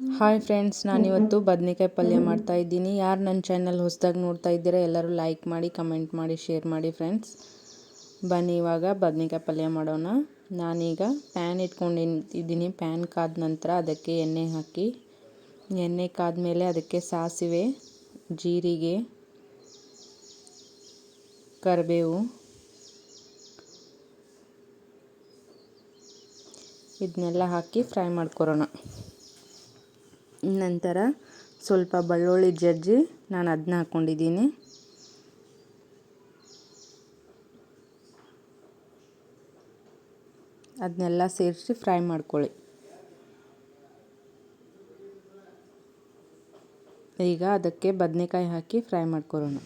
Hi friends, ನಾನಿವತ್ತು ಬದನೆಕಾಯಿ ಪಲ್ಯ ಮಾಡ್ತಾಯಿದ್ದೀನಿ. ಯಾರು ನನ್ನ ಚಾನಲ್ ಹೊಸದಾಗಿ ನೋಡ್ತಾ ಇದ್ದೀರಾ ಎಲ್ಲರೂ ಲೈಕ್ ಮಾಡಿ, ಕಮೆಂಟ್ ಮಾಡಿ, ಶೇರ್ ಮಾಡಿ ಫ್ರೆಂಡ್ಸ್. ಬನ್ನಿ ಇವಾಗ ಬದನೆಕಾಯಿ ಪಲ್ಯ ಮಾಡೋಣ. ನಾನೀಗ ಪ್ಯಾನ್ ಇಟ್ಕೊಂಡಿದ್ದೀನಿ. ಪ್ಯಾನ್ ಕಾದ ನಂತರ ಅದಕ್ಕೆ ಎಣ್ಣೆ ಹಾಕಿ, ಎಣ್ಣೆ ಕಾದ್ಮೇಲೆ ಅದಕ್ಕೆ ಸಾಸಿವೆ, ಜೀರಿಗೆ, ಕರಿಬೇವು ಇದನ್ನೆಲ್ಲ ಹಾಕಿ ಫ್ರೈ ಮಾಡ್ಕೊರೋಣ. ನಂತರ ಸ್ವಲ್ಪ ಬೆಳ್ಳುಳ್ಳಿ ಜಜ್ಜಿ ನಾನು ಅದನ್ನ ಹಾಕ್ಕೊಂಡಿದ್ದೀನಿ. ಅದನ್ನೆಲ್ಲ ಸೇರಿಸಿ ಫ್ರೈ ಮಾಡ್ಕೊಳ್ಳಿ. ಈಗ ಅದಕ್ಕೆ ಬದನೆಕಾಯಿ ಹಾಕಿ ಫ್ರೈ ಮಾಡ್ಕೊರೋಣ.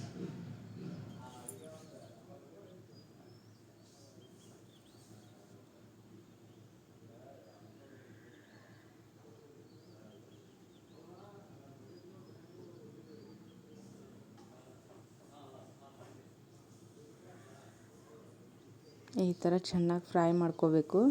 ಈ ಥರ ಚೆನ್ನಾಗಿ ಫ್ರೈ ಮಾಡ್ಕೋಬೇಕು.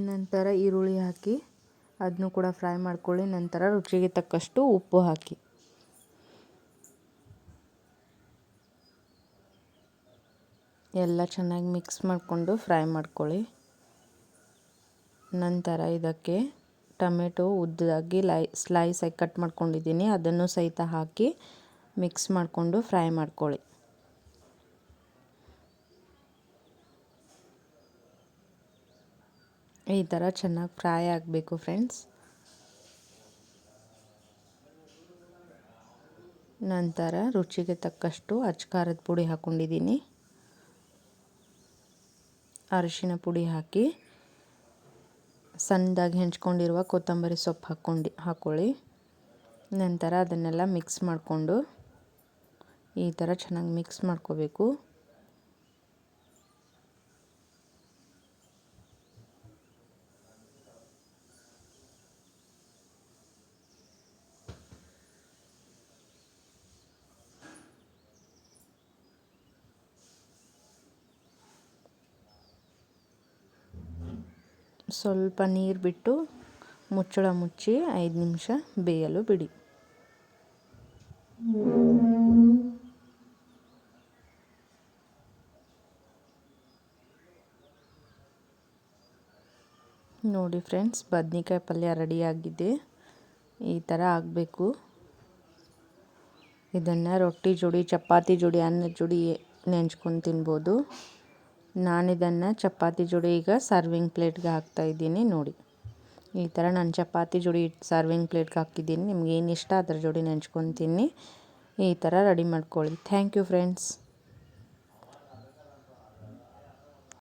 ನಂತರ ಈರುಳ್ಳಿ ಹಾಕಿ ಅದನ್ನು ಕೂಡ ಫ್ರೈ ಮಾಡ್ಕೊಳ್ಳಿ. ನಂತರ ರುಚಿಗೆ ತಕ್ಕಷ್ಟು ಉಪ್ಪು ಹಾಕಿ ಎಲ್ಲ ಚೆನ್ನಾಗಿ ಮಿಕ್ಸ್ ಮಾಡಿಕೊಂಡು ಫ್ರೈ ಮಾಡ್ಕೊಳ್ಳಿ. ನಂತರ ಇದಕ್ಕೆ ಟೊಮೆಟೊ ಉದ್ದದಾಗಿ ಸ್ಲೈಸಾಗಿ ಕಟ್ ಮಾಡ್ಕೊಂಡಿದ್ದೀನಿ, ಅದನ್ನು ಸಹಿತ ಹಾಕಿ ಮಿಕ್ಸ್ ಮಾಡಿಕೊಂಡು ಫ್ರೈ ಮಾಡ್ಕೊಳ್ಳಿ. ಈ ಥರ ಚೆನ್ನಾಗಿ ಫ್ರೈ ಆಗಬೇಕು ಫ್ರೆಂಡ್ಸ್. ನಂತರ ರುಚಿಗೆ ತಕ್ಕಷ್ಟು ಖಾರದ ಪುಡಿ ಹಾಕ್ಕೊಂಡಿದ್ದೀನಿ, ಅರಿಶಿನ ಪುಡಿ ಹಾಕಿ ಸಣ್ಣದಾಗಿ ಹೆಂಚ್ಕೊಂಡಿರುವ ಕೊತ್ತಂಬರಿ ಸೊಪ್ಪು ಹಾಕ್ಕೊಳ್ಳಿ. ನಂತರ ಅದನ್ನೆಲ್ಲ ಮಿಕ್ಸ್ ಮಾಡಿಕೊಂಡು ಈ ಥರ ಚೆನ್ನಾಗಿ ಮಿಕ್ಸ್ ಮಾಡ್ಕೋಬೇಕು. ಸ್ವಲ್ಪ ನೀರು ಬಿಟ್ಟು ಮುಚ್ಚಳ ಮುಚ್ಚಿ 5 ನಿಮಿಷ ಬೇಯಲು ಬಿಡಿ. ನೋಡಿ ಫ್ರೆಂಡ್ಸ್, ಬದನೆಕಾಯಿ ಪಲ್ಯ ರೆಡಿಯಾಗಿದೆ. ಈ ಥರ ಆಗಬೇಕು. ಇದನ್ನು ರೊಟ್ಟಿ ಜೋಡಿ, ಚಪಾತಿ ಜೋಡಿ, ಅನ್ನದ ಜೋಡಿ ನೆಂಚ್ಕೊಂಡು ತಿನ್ಬೋದು. ನಾನಿದನ್ನು ಚಪಾತಿ ಜೋಡಿ ಈಗ ಸರ್ವಿಂಗ್ ಪ್ಲೇಟ್ಗೆ ಹಾಕ್ತಾಯಿದ್ದೀನಿ. ನೋಡಿ, ಈ ಥರ ನಾನು ಚಪಾತಿ ಜೋಡಿ ಸರ್ವಿಂಗ್ ಪ್ಲೇಟ್ಗೆ ಹಾಕಿದ್ದೀನಿ. ನಿಮ್ಗೆ ಏನು ಇಷ್ಟ ಅದರ ಜೋಡಿ ನೆಂಚ್ಕೊಂಡು ತಿನ್ನಿ. ಈ ಥರ ರೆಡಿ ಮಾಡ್ಕೊಳ್ಳಿ. Thank you friends.